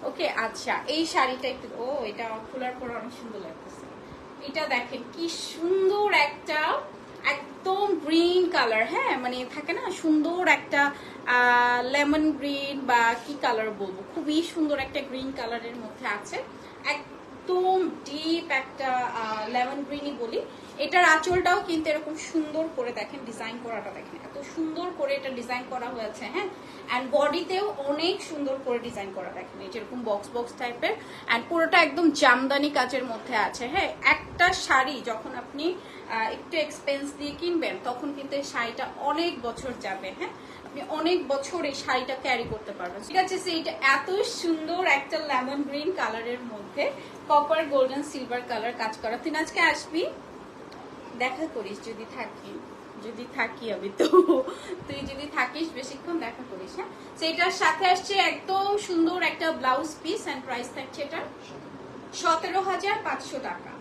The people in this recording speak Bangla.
ওকে আচ্ছা, এই শাড়িটা একটু এটা খোলার পর অনেক সুন্দর লাগতেছে। এটা দেখেন কি সুন্দর একটা একদম গ্রিন কালার, হ্যাঁ মানে থাকে না সুন্দর একটা লেমন গ্রিন বা কি কালার বলবো, খুবই সুন্দর একটা গ্রিন কালারের মধ্যে আছে, একদম ডিপ একটা লেমন গ্রিনই বলি। এটার আঁচলটাও কিন্তু এরকম সুন্দর করে দেখেন ডিজাইন করাটা, দেখেন এত সুন্দর করে এটা ডিজাইন করা হয়েছে, হ্যাঁ অ্যান্ড বডিতেও অনেক সুন্দর করে ডিজাইন করা, দেখেন এই যেরকম বক্স বক্স টাইপের অ্যান্ড পুরোটা একদম জামদানি কাজের মধ্যে আছে। হ্যাঁ একটা শাড়ি যখন আপনি একটু এক্সপেন্স দিয়ে কিনবেন তখন কিন্তু এই শাড়িটা অনেক বছর যাবে, হ্যাঁ আপনি অনেক বছর এই শাড়িটা ক্যারি করতে পারবেন। ঠিক আছে, এটা এত সুন্দর একটা লেমন গ্রিন কালারের মধ্যে কপার গোল্ডেন সিলভার কালার কাজ করা। তুই আজকে আসবি, দেখা করিস যদি থাকি আমি তো, তুই যদি থাকিস বেশিক্ষণ দেখা করিস। হ্যাঁ সেটার সাথে আসছে একদম সুন্দর একটা ব্লাউজ পিস এন্ড প্রাইস থাকছে এটা 17,500 টাকা।